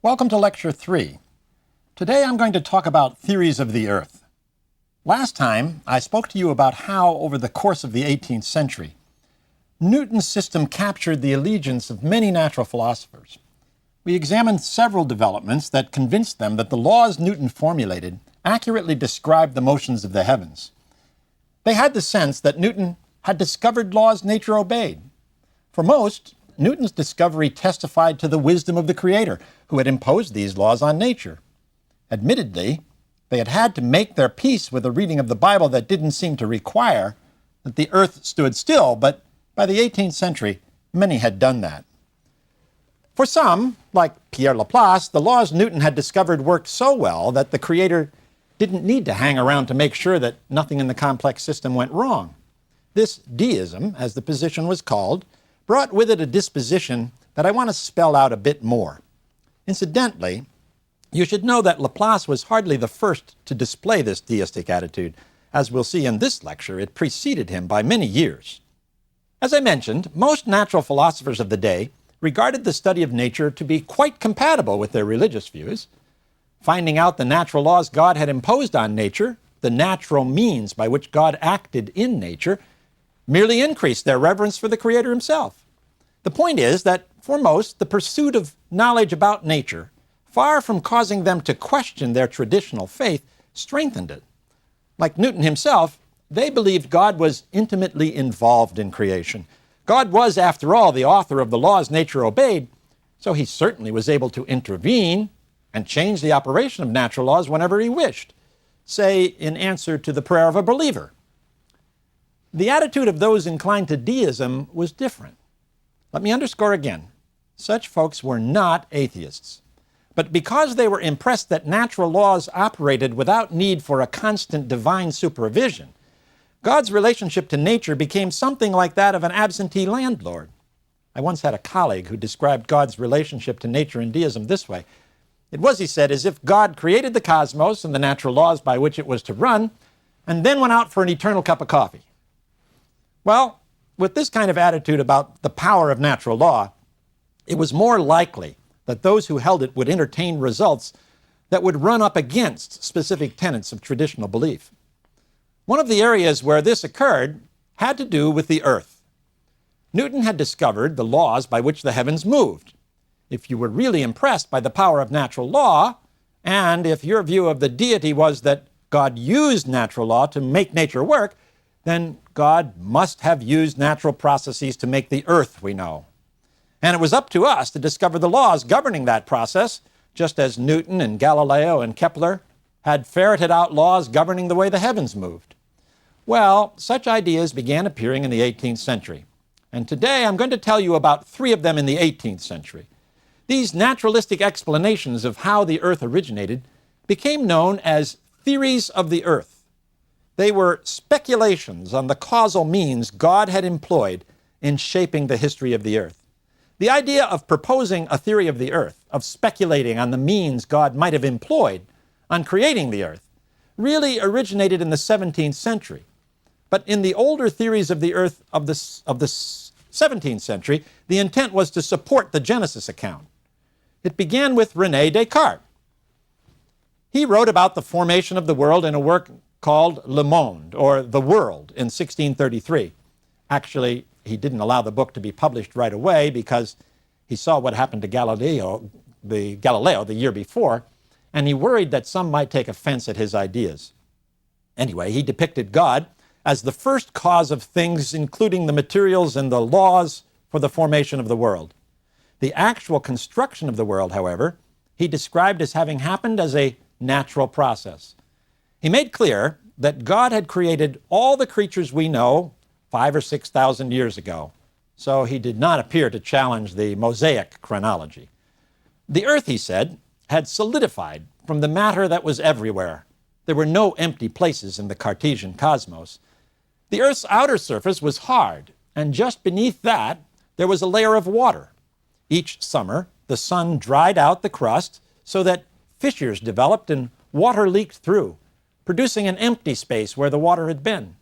Welcome to Lecture 3. Today I'm going to talk about theories of the Earth. Last time I spoke to you about how, over the course of the 18th century, Newton's system captured the allegiance of many natural philosophers. We examined several developments that convinced them that the laws Newton formulated accurately described the motions of the heavens. They had the sense that Newton had discovered laws nature obeyed. For most, Newton's discovery testified to the wisdom of the Creator, who had imposed these laws on nature. Admittedly, they had had to make their peace with a reading of the Bible that didn't seem to require that the earth stood still, but by the 18th century, many had done that. For some, like Pierre Laplace, the laws Newton had discovered worked so well that the Creator didn't need to hang around to make sure that nothing in the complex system went wrong. This deism, as the position was called, brought with it a disposition that I want to spell out a bit more. Incidentally, you should know that Laplace was hardly the first to display this deistic attitude. As we'll see in this lecture, it preceded him by many years. As I mentioned, most natural philosophers of the day regarded the study of nature to be quite compatible with their religious views. Finding out the natural laws God had imposed on nature, the natural means by which God acted in nature, merely increased their reverence for the Creator himself. The point is that, for most, the pursuit of knowledge about nature, far from causing them to question their traditional faith, strengthened it. Like Newton himself, they believed God was intimately involved in creation. God was, after all, the author of the laws nature obeyed, so he certainly was able to intervene and change the operation of natural laws whenever he wished, say, in answer to the prayer of a believer. The attitude of those inclined to deism was different. Let me underscore again, such folks were not atheists. But because they were impressed that natural laws operated without need for a constant divine supervision, God's relationship to nature became something like that of an absentee landlord. I once had a colleague who described God's relationship to nature and deism this way. It was, he said, as if God created the cosmos and the natural laws by which it was to run, and then went out for an eternal cup of coffee. Well, with this kind of attitude about the power of natural law, it was more likely that those who held it would entertain results that would run up against specific tenets of traditional belief. One of the areas where this occurred had to do with the earth. Newton had discovered the laws by which the heavens moved. If you were really impressed by the power of natural law, and if your view of the deity was that God used natural law to make nature work, then God must have used natural processes to make the earth we know. And it was up to us to discover the laws governing that process, just as Newton and Galileo and Kepler had ferreted out laws governing the way the heavens moved. Well, such ideas began appearing in the 18th century. And today I'm going to tell you about 3 of them in the 18th century. These naturalistic explanations of how the earth originated became known as theories of the earth. They were speculations on the causal means God had employed in shaping the history of the earth. The idea of proposing a theory of the earth, of speculating on the means God might have employed on creating the earth, really originated in the 17th century. But in the older theories of the earth of the 17th century, the intent was to support the Genesis account. It began with René Descartes. He wrote about the formation of the world in a work called Le Monde, or The World, in 1633. Actually, he didn't allow the book to be published right away because he saw what happened to Galileo the year before, and he worried that some might take offense at his ideas. Anyway, he depicted God as the first cause of things, including the materials and the laws for the formation of the world. The actual construction of the world, however, he described as having happened as a natural process. He made clear that God had created all the creatures we know 5,000 or 6,000 years ago, so he did not appear to challenge the Mosaic chronology. The earth, he said, had solidified from the matter that was everywhere. There were no empty places in the Cartesian cosmos. The earth's outer surface was hard, and just beneath that, there was a layer of water. Each summer, the sun dried out the crust so that fissures developed and water leaked through, producing an empty space where the water had been.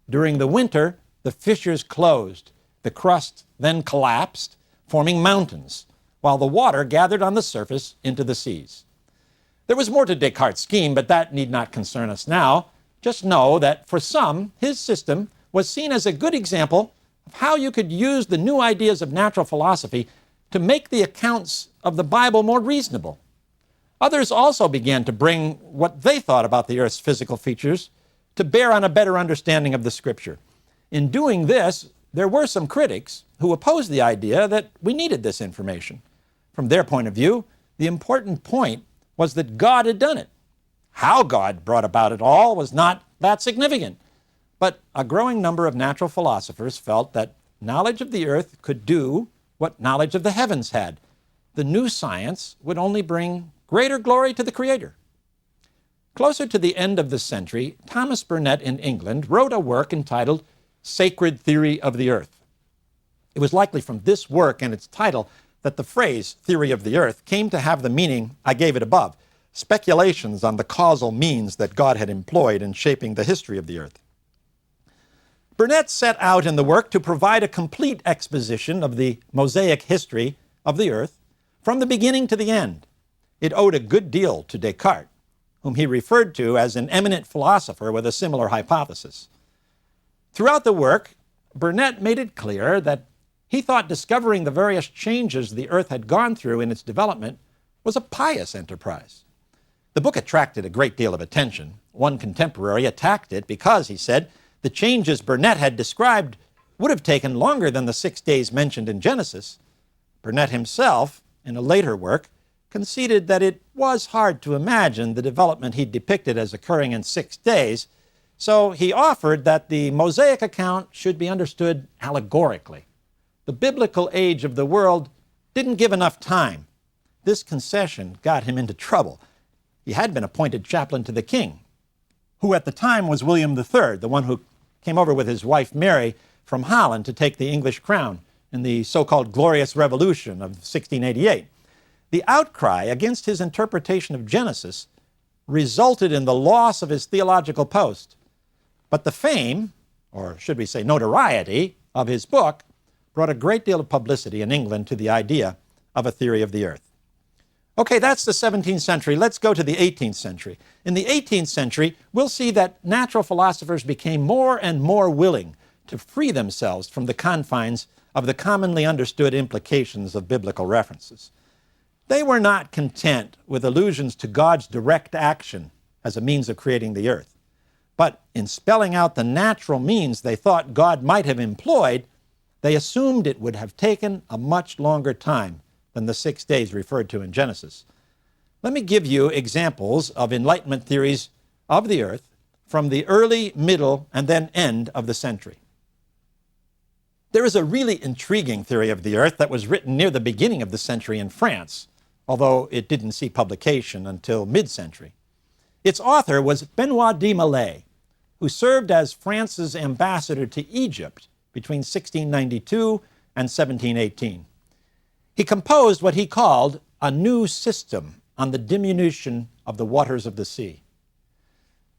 During the winter, the fissures closed. The crust then collapsed, forming mountains, while the water gathered on the surface into the seas. There was more to Descartes' scheme, but that need not concern us now. Just know that for some, his system was seen as a good example of how you could use the new ideas of natural philosophy to make the accounts of the Bible more reasonable. Others also began to bring what they thought about the earth's physical features to bear on a better understanding of the Scripture. In doing this, there were some critics who opposed the idea that we needed this information. From their point of view, the important point was that God had done it. How God brought about it all was not that significant. But a growing number of natural philosophers felt that knowledge of the earth could do what knowledge of the heavens had. The new science would only bring greater glory to the Creator. Closer to the end of the century, Thomas Burnet in England wrote a work entitled Sacred Theory of the Earth. It was likely from this work and its title that the phrase theory of the earth came to have the meaning I gave it above, speculations on the causal means that God had employed in shaping the history of the earth. Burnet set out in the work to provide a complete exposition of the Mosaic history of the earth from the beginning to the end. It owed a good deal to Descartes, whom he referred to as an eminent philosopher with a similar hypothesis. Throughout the work, Burnet made it clear that he thought discovering the various changes the earth had gone through in its development was a pious enterprise. The book attracted a great deal of attention. One contemporary attacked it because, he said, the changes Burnet had described would have taken longer than the 6 days mentioned in Genesis. Burnet himself, in a later work, conceded that it was hard to imagine the development he depicted as occurring in 6 days, so he offered that the Mosaic account should be understood allegorically. The biblical age of the world didn't give enough time. This concession got him into trouble. He had been appointed chaplain to the king, who at the time was William III, the one who came over with his wife Mary from Holland to take the English crown in the so-called Glorious Revolution of 1688. The outcry against his interpretation of Genesis resulted in the loss of his theological post. But the fame, or should we say notoriety, of his book brought a great deal of publicity in England to the idea of a theory of the earth. Okay, that's the 17th century. Let's go to the 18th century. In the 18th century, we'll see that natural philosophers became more and more willing to free themselves from the confines of the commonly understood implications of biblical references. They were not content with allusions to God's direct action as a means of creating the earth. But in spelling out the natural means they thought God might have employed, they assumed it would have taken a much longer time than the 6 days referred to in Genesis. Let me give you examples of Enlightenment theories of the earth from the early, middle, and then end of the century. There is a really intriguing theory of the earth that was written near the beginning of the century in France, although it didn't see publication until mid-century. Its author was Benoit de Maillet, who served as France's ambassador to Egypt between 1692 and 1718. He composed what he called a new system on the diminution of the waters of the sea.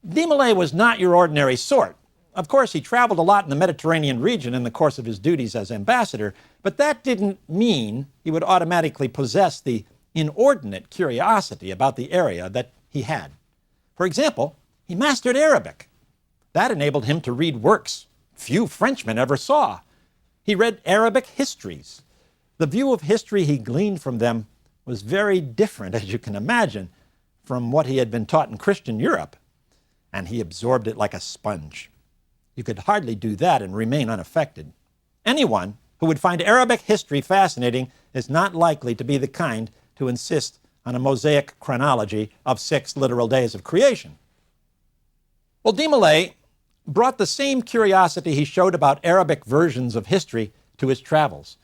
De Maillet was not your ordinary sort. Of course, he traveled a lot in the Mediterranean region in the course of his duties as ambassador, but that didn't mean he would automatically possess the inordinate curiosity about the area that he had. For example, he mastered Arabic. That enabled him to read works few Frenchmen ever saw. He read Arabic histories. The view of history he gleaned from them was very different, as you can imagine, from what he had been taught in Christian Europe, and he absorbed it like a sponge. You could hardly do that and remain unaffected. Anyone who would find Arabic history fascinating is not likely to be the kind to insist on a Mosaic chronology of 6 literal days of creation. Well, de Maillet brought the same curiosity he showed about Arabic versions of history to his travels.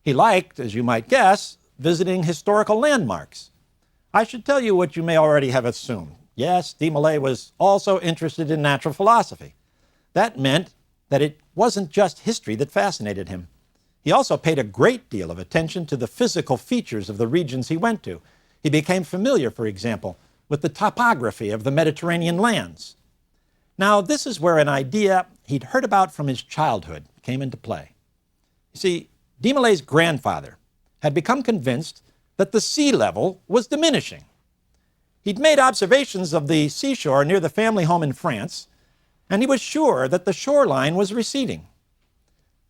He liked, as you might guess, visiting historical landmarks. I should tell you what you may already have assumed. Yes, de Maillet was also interested in natural philosophy. That meant that it wasn't just history that fascinated him. He also paid a great deal of attention to the physical features of the regions he went to. He became familiar, for example, with the topography of the Mediterranean lands. Now, this is where an idea he'd heard about from his childhood came into play. You see, de Maillet's grandfather had become convinced that the sea level was diminishing. He'd made observations of the seashore near the family home in France, and he was sure that the shoreline was receding.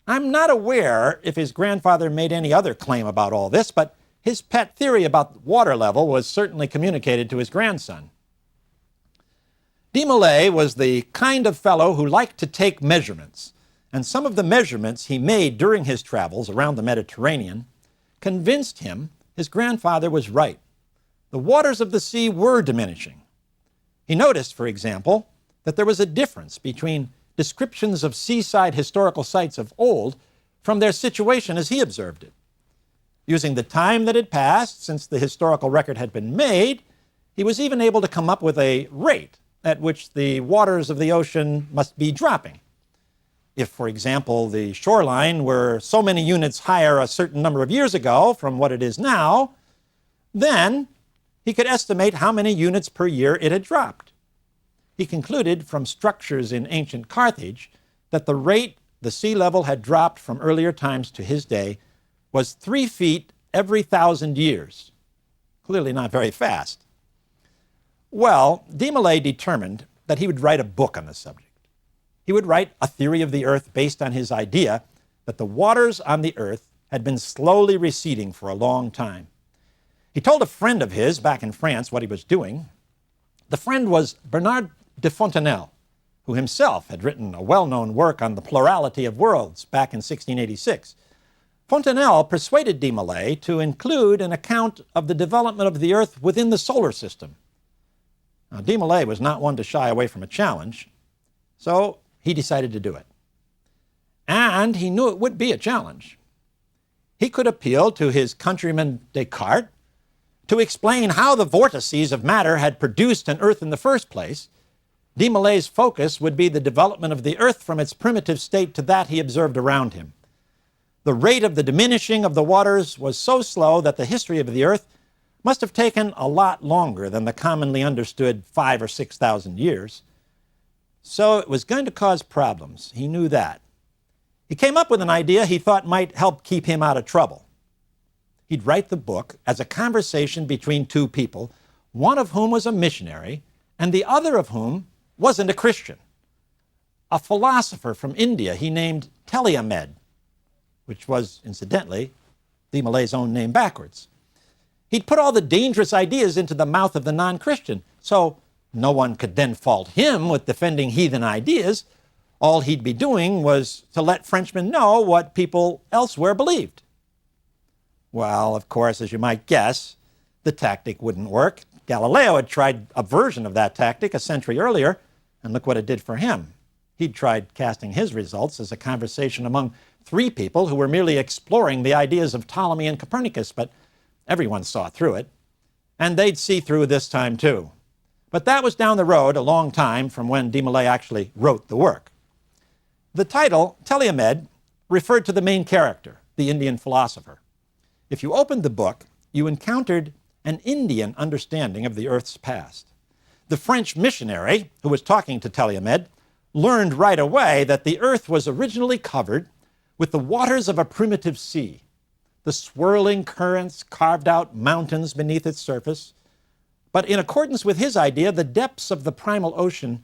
I'm not aware if his grandfather made any other claim about all this, but his pet theory about water level was certainly communicated to his grandson. De Molay was the kind of fellow who liked to take measurements, and some of the measurements he made during his travels around the Mediterranean convinced him his grandfather was right. The waters of the sea were diminishing. He noticed, for example, that there was a difference between descriptions of seaside historical sites of old from their situation as he observed it. Using the time that had passed since the historical record had been made, he was even able to come up with a rate at which the waters of the ocean must be dropping. If, for example, the shoreline were so many units higher a certain number of years ago from what it is now, then he could estimate how many units per year it had dropped. He concluded from structures in ancient Carthage that the rate the sea level had dropped from earlier times to his day was 3 feet every 1,000 years. Clearly not very fast. Well, De Molay determined that he would write a book on the subject. He would write a theory of the earth based on his idea that the waters on the earth had been slowly receding for a long time. He told a friend of his back in France what he was doing. The friend was Bernard de Fontenelle, who himself had written a well-known work on the plurality of worlds back in 1686. Fontenelle persuaded De Molay to include an account of the development of the earth within the solar system. Now, De Molay was not one to shy away from a challenge, so he decided to do it. And he knew it would be a challenge. He could appeal to his countryman Descartes to explain how the vortices of matter had produced an earth in the first place. De Molay's focus would be the development of the earth from its primitive state to that he observed around him. The rate of the diminishing of the waters was so slow that the history of the earth must have taken a lot longer than the commonly understood 5,000 or 6,000 years. So it was going to cause problems. He knew that. He came up with an idea he thought might help keep him out of trouble. He'd write the book as a conversation between two people, one of whom was a missionary and the other of whom wasn't a Christian. A philosopher from India he named Teleamed, which was, incidentally, De Molay's own name backwards. He'd put all the dangerous ideas into the mouth of the non-Christian, so no one could then fault him with defending heathen ideas. All he'd be doing was to let Frenchmen know what people elsewhere believed. Well, of course, as you might guess, the tactic wouldn't work. Galileo had tried a version of that tactic a century earlier, and look what it did for him. He'd tried casting his results as a conversation among 3 people who were merely exploring the ideas of Ptolemy and Copernicus, but everyone saw through it. And they'd see through this time too. But that was down the road a long time from when De Molay actually wrote the work. The title, Teleamed, referred to the main character, the Indian philosopher. If you opened the book, you encountered an Indian understanding of the earth's past. The French missionary who was talking to Teleamed learned right away that the earth was originally covered with the waters of a primitive sea. The swirling currents carved out mountains beneath its surface. But in accordance with his idea, the depths of the primal ocean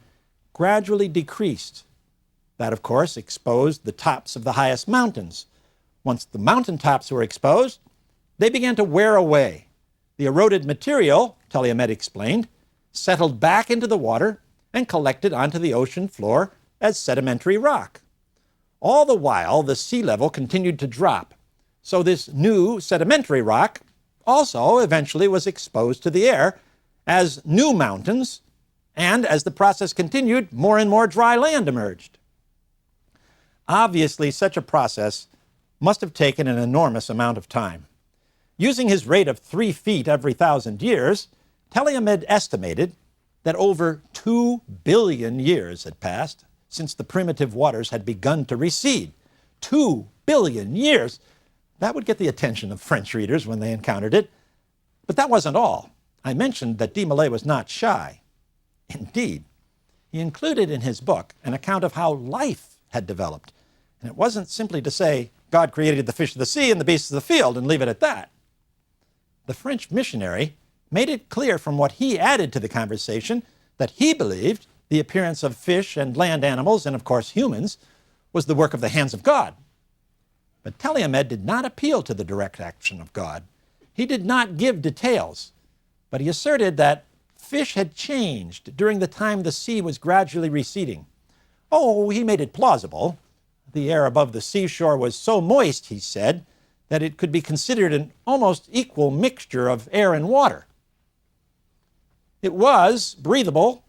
gradually decreased. That, of course, exposed the tops of the highest mountains. Once the mountaintops were exposed, they began to wear away. The eroded material, Teleamed explained, settled back into the water and collected onto the ocean floor as sedimentary rock. All the while, the sea level continued to drop. So this new sedimentary rock also eventually was exposed to the air as new mountains, and as the process continued, more and more dry land emerged. Obviously, such a process must have taken an enormous amount of time. Using his rate of 3 feet every 1,000 years, Teleamed estimated that over 2 billion years had passed since the primitive waters had begun to recede. 2 billion years! That would get the attention of French readers when they encountered it. But that wasn't all. I mentioned that De Molay was not shy. Indeed, he included in his book an account of how life had developed. And it wasn't simply to say, God created the fish of the sea and the beasts of the field, and leave it at that. The French missionary made it clear from what he added to the conversation that he believed the appearance of fish and land animals, and of course humans, was the work of the hands of God. But Teleomed did not appeal to the direct action of God. He did not give details, but he asserted that fish had changed during the time the sea was gradually receding. Oh, he made it plausible. The air above the seashore was so moist, he said, that it could be considered an almost equal mixture of air and water. It was breathable,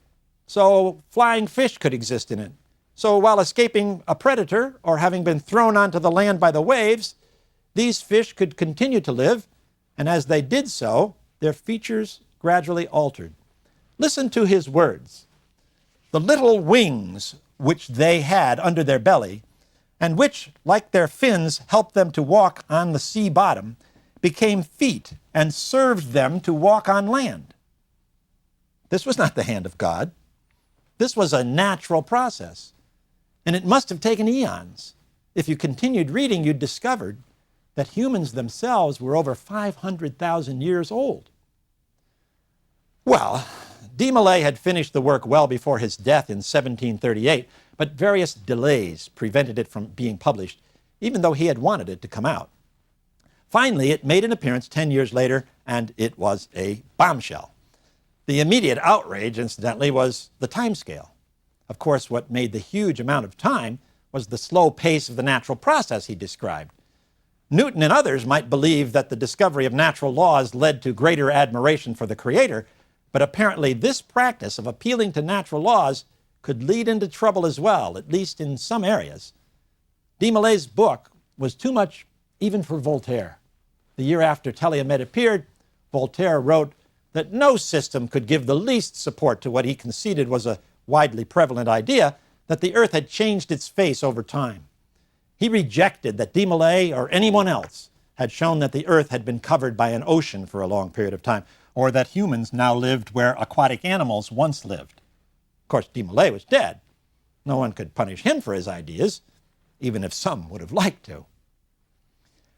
so flying fish could exist in it. So while escaping a predator or having been thrown onto the land by the waves, these fish could continue to live, and as they did so, their features gradually altered. Listen to his words. The little wings which they had under their belly, and which, like their fins, helped them to walk on the sea bottom, became feet and served them to walk on land. This was not the hand of God. This was a natural process, and it must have taken eons. If you continued reading, you'd discovered that humans themselves were over 500,000 years old. Well, de Molay had finished the work well before his death in 1738, but various delays prevented it from being published, even though he had wanted it to come out. Finally, it made an appearance 10 years later, and it was a bombshell. The immediate outrage, incidentally, was the time scale. Of course, what made the huge amount of time was the slow pace of the natural process he described. Newton and others might believe that the discovery of natural laws led to greater admiration for the Creator, but apparently this practice of appealing to natural laws could lead into trouble as well, at least in some areas. De Molay's book was too much even for Voltaire. The year after Teleomed appeared, Voltaire wrote that no system could give the least support to what he conceded was a widely prevalent idea, that the earth had changed its face over time. He rejected that de Molay or anyone else had shown that the earth had been covered by an ocean for a long period of time, or that humans now lived where aquatic animals once lived. Of course, de Molay was dead. No one could punish him for his ideas, even if some would have liked to.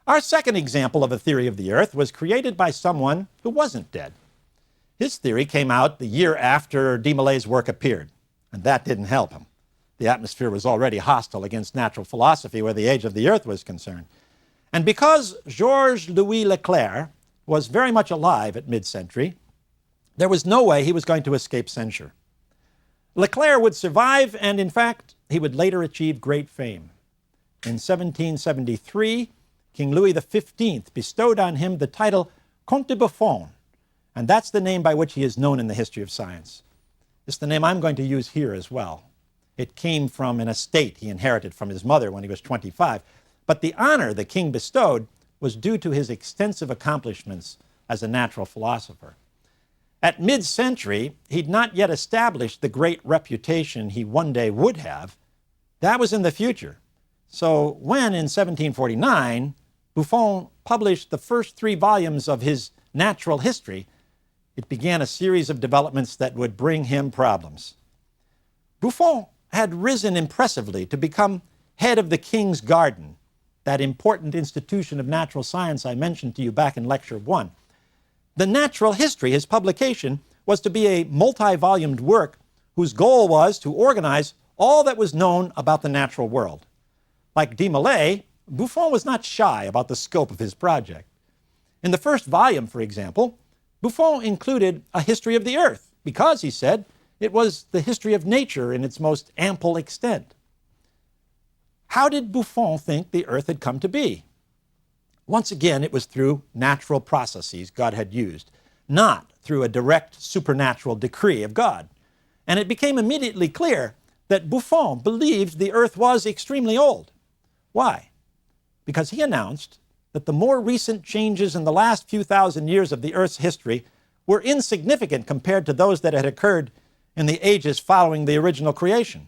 Our second example of a theory of the earth was created by someone who wasn't dead. His theory came out the year after de Molay's work appeared, and that didn't help him. The atmosphere was already hostile against natural philosophy where the age of the earth was concerned. And because Georges Louis Leclerc was very much alive at mid-century, there was no way he was going to escape censure. Leclerc would survive, and in fact, he would later achieve great fame. In 1773, King Louis XV bestowed on him the title Comte de Buffon, and that's the name by which he is known in the history of science. It's the name I'm going to use here as well. It came from an estate he inherited from his mother when he was 25, but the honor the king bestowed was due to his extensive accomplishments as a natural philosopher. At mid-century, he'd not yet established the great reputation he one day would have. That was in the future. So when, in 1749, Buffon published the first 3 volumes of his natural history, it began a series of developments that would bring him problems. Buffon had risen impressively to become head of the King's Garden, that important institution of natural science I mentioned to you back in Lecture 1. The Natural History, his publication, was to be a multi-volumed work whose goal was to organize all that was known about the natural world. Like de Molay, Buffon was not shy about the scope of his project. In the first volume, for example, Buffon included a history of the earth because, he said, it was the history of nature in its most ample extent. How did Buffon think the earth had come to be? Once again, it was through natural processes God had used, not through a direct supernatural decree of God. And it became immediately clear that Buffon believed the earth was extremely old. Why? Because he announced that the more recent changes in the last few thousand years of the earth's history were insignificant compared to those that had occurred in the ages following the original creation.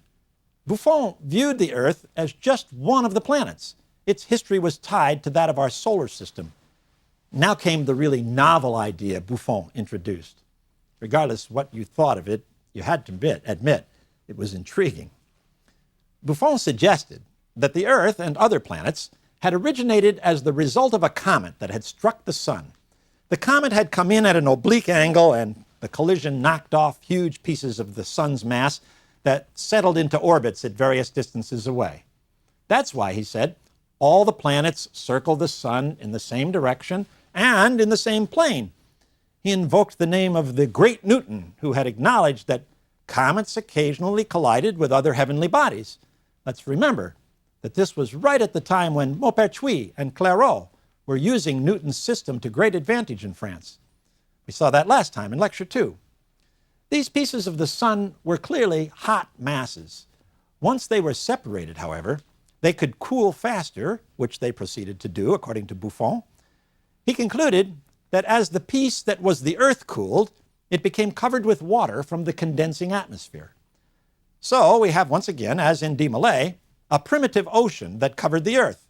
Buffon viewed the earth as just one of the planets. Its history was tied to that of our solar system. Now came the really novel idea Buffon introduced. Regardless what you thought of it, you had to admit it was intriguing. Buffon suggested that the Earth and other planets had originated as the result of a comet that had struck the sun. The comet had come in at an oblique angle, and the collision knocked off huge pieces of the sun's mass that settled into orbits at various distances away. That's why, he said, all the planets circle the sun in the same direction and in the same plane. He invoked the name of the great Newton, who had acknowledged that comets occasionally collided with other heavenly bodies. Let's remember that this was right at the time when Maupertuis and Clairaut were using Newton's system to great advantage in France. We saw that last time in Lecture 2. These pieces of the sun were clearly hot masses. Once they were separated, however, they could cool faster, which they proceeded to do, according to Buffon. He concluded that as the piece that was the Earth cooled, it became covered with water from the condensing atmosphere. So we have once again, as in Desmoulins, a primitive ocean that covered the Earth.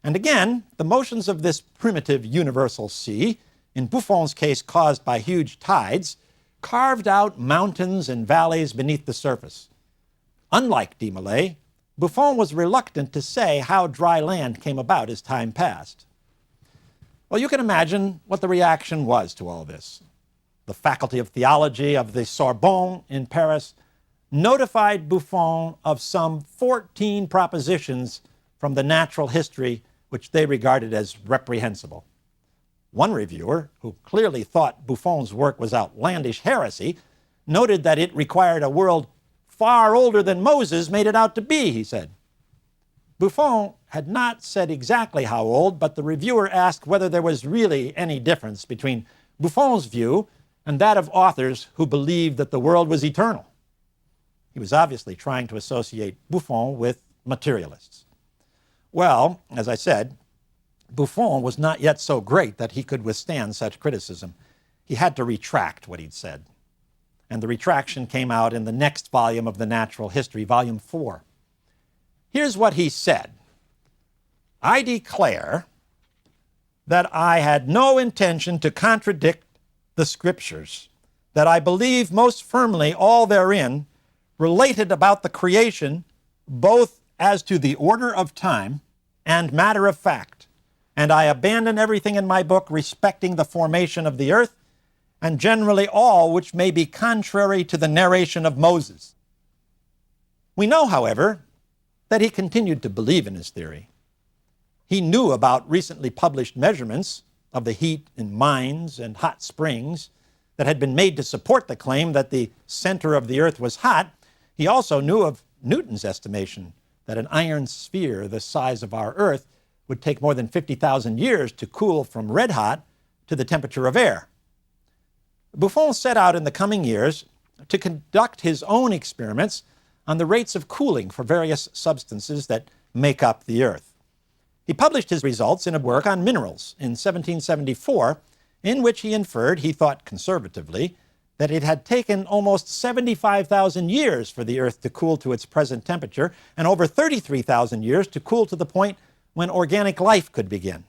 And again, the motions of this primitive universal sea, in Buffon's case caused by huge tides, carved out mountains and valleys beneath the surface. Unlike Desmoulins, Buffon was reluctant to say how dry land came about as time passed. Well, you can imagine what the reaction was to all this. The Faculty of Theology of the Sorbonne in Paris notified Buffon of some 14 propositions from the natural history which they regarded as reprehensible. One reviewer, who clearly thought Buffon's work was outlandish heresy, noted that it required a world far older than Moses made it out to be, he said. Buffon had not said exactly how old, but the reviewer asked whether there was really any difference between Buffon's view and that of authors who believed that the world was eternal. He was obviously trying to associate Buffon with materialists. Well, as I said, Buffon was not yet so great that he could withstand such criticism. He had to retract what he'd said. And the retraction came out in the next volume of the Natural History, Volume 4. Here's what he said. I declare that I had no intention to contradict the Scriptures, that I believe most firmly all therein related about the creation, both as to the order of time and matter of fact. And I abandon everything in my book respecting the formation of the earth, and generally all which may be contrary to the narration of Moses. We know, however, that he continued to believe in his theory. He knew about recently published measurements of the heat in mines and hot springs that had been made to support the claim that the center of the earth was hot. He also knew of Newton's estimation that an iron sphere the size of our earth would take more than 50,000 years to cool from red hot to the temperature of air. Buffon set out in the coming years to conduct his own experiments on the rates of cooling for various substances that make up the earth. He published his results in a work on minerals in 1774, in which he inferred, he thought conservatively, that it had taken almost 75,000 years for the earth to cool to its present temperature and over 33,000 years to cool to the point when organic life could begin.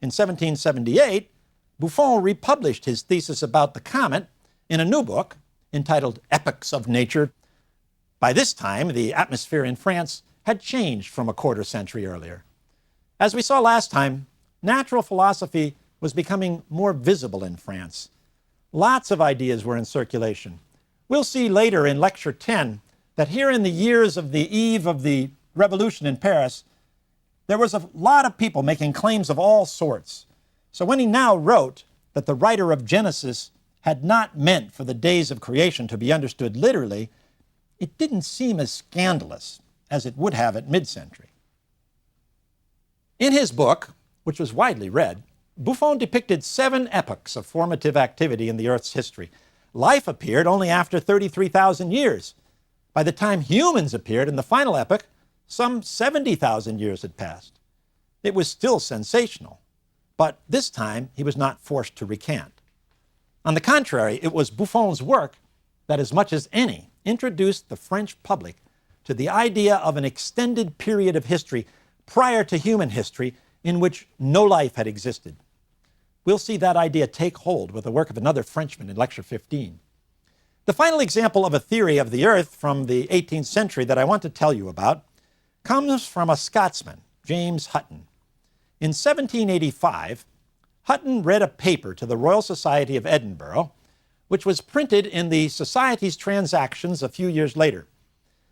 In 1778, Buffon republished his thesis about the comet in a new book entitled Epochs of Nature. By this time, the atmosphere in France had changed from a quarter century earlier. As we saw last time, natural philosophy was becoming more visible in France. Lots of ideas were in circulation. We'll see later in Lecture 10 that here in the years of the eve of the revolution in Paris, there was a lot of people making claims of all sorts. So when he now wrote that the writer of Genesis had not meant for the days of creation to be understood literally, it didn't seem as scandalous as it would have at mid-century. In his book, which was widely read, Buffon depicted 7 epochs of formative activity in the Earth's history. Life appeared only after 33,000 years. By the time humans appeared in the final epoch, some 70,000 years had passed. It was still sensational, but this time he was not forced to recant. On the contrary, it was Buffon's work that, as much as any, introduced the French public to the idea of an extended period of history prior to human history in which no life had existed. We'll see that idea take hold with the work of another Frenchman in Lecture 15. The final example of a theory of the Earth from the 18th century that I want to tell you about comes from a Scotsman, James Hutton. In 1785, Hutton read a paper to the Royal Society of Edinburgh, which was printed in the Society's Transactions a few years later.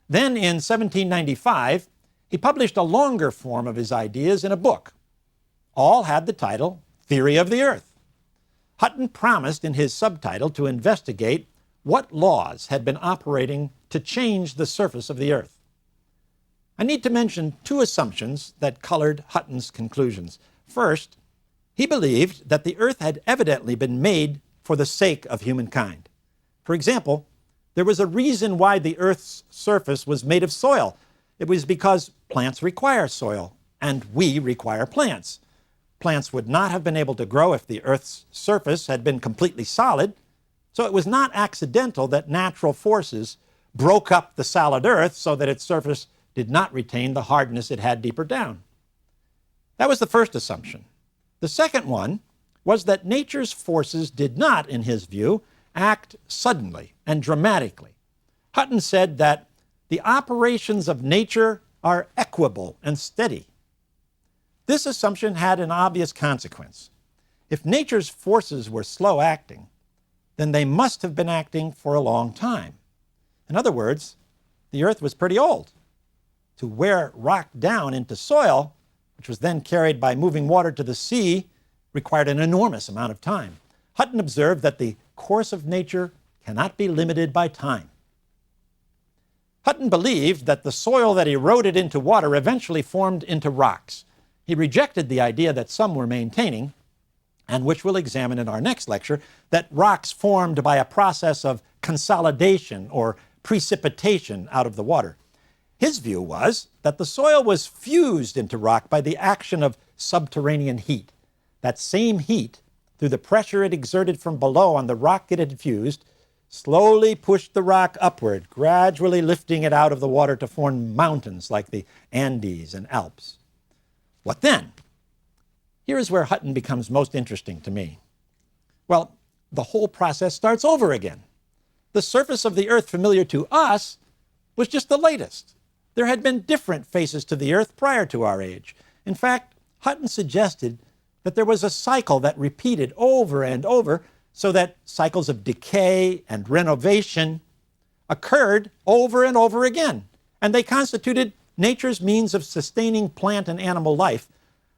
Then in 1795, he published a longer form of his ideas in a book. All had the title, Theory of the Earth. Hutton promised in his subtitle to investigate what laws had been operating to change the surface of the Earth. I need to mention two assumptions that colored Hutton's conclusions. First, he believed that the Earth had evidently been made for the sake of humankind. For example, there was a reason why the Earth's surface was made of soil. It was because plants require soil, and we require plants. Plants would not have been able to grow if the Earth's surface had been completely solid, so it was not accidental that natural forces broke up the solid Earth so that its surface did not retain the hardness it had deeper down. That was the first assumption. The second one was that nature's forces did not, in his view, act suddenly and dramatically. Hutton said that the operations of nature are equable and steady. This assumption had an obvious consequence. If nature's forces were slow acting, then they must have been acting for a long time. In other words, the Earth was pretty old. To wear rock down into soil, which was then carried by moving water to the sea, required an enormous amount of time. Hutton observed that the course of nature cannot be limited by time. Hutton believed that the soil that eroded into water eventually formed into rocks. He rejected the idea that some were maintaining, and which we'll examine in our next lecture, that rocks formed by a process of consolidation or precipitation out of the water. His view was that the soil was fused into rock by the action of subterranean heat. That same heat, through the pressure it exerted from below on the rock it had fused, slowly pushed the rock upward, gradually lifting it out of the water to form mountains like the Andes and Alps. What then? Here is where Hutton becomes most interesting to me. Well, the whole process starts over again. The surface of the Earth familiar to us was just the latest. There had been different faces to the Earth prior to our age. In fact, Hutton suggested that there was a cycle that repeated over and over, so that cycles of decay and renovation occurred over and over again, and they constituted nature's means of sustaining plant and animal life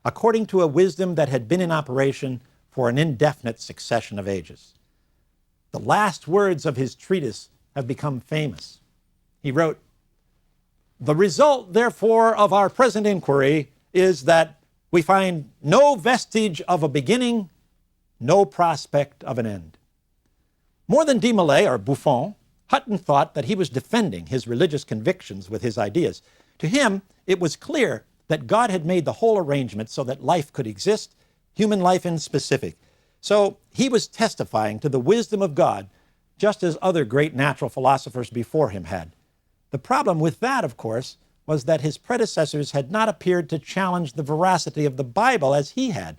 according to a wisdom that had been in operation for an indefinite succession of ages. The last words of his treatise have become famous. He wrote, "The result, therefore, of our present inquiry is that we find no vestige of a beginning, no prospect of an end." More than de Molay or Buffon, Hutton thought that he was defending his religious convictions with his ideas. To him, it was clear that God had made the whole arrangement so that life could exist, human life in specific. So he was testifying to the wisdom of God, just as other great natural philosophers before him had. The problem with that, of course, was that his predecessors had not appeared to challenge the veracity of the Bible as he had.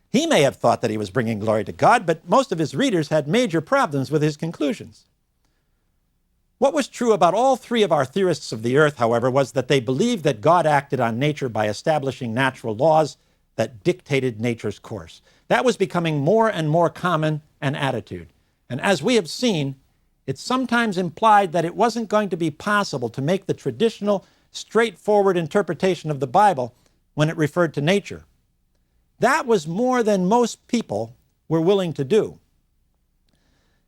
He may have thought that he was bringing glory to God, but most of his readers had major problems with his conclusions. What was true about all three of our theorists of the earth, however, was that they believed that God acted on nature by establishing natural laws that dictated nature's course. That was becoming more and more common an attitude. And as we have seen, it sometimes implied that it wasn't going to be possible to make the traditional, straightforward interpretation of the Bible when it referred to nature. That was more than most people were willing to do.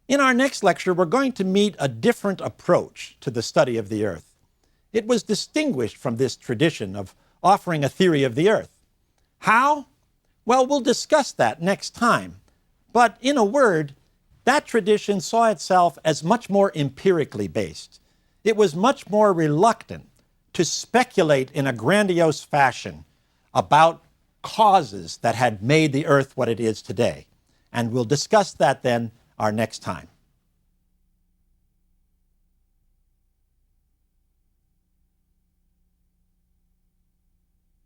In our next lecture, we're going to meet a different approach to the study of the earth. It was distinguished from this tradition of offering a theory of the earth. How? Well, we'll discuss that next time. But in a word, that tradition saw itself as much more empirically based. It was much more reluctant to speculate in a grandiose fashion about causes that had made the earth what it is today. And we'll discuss that then our next time.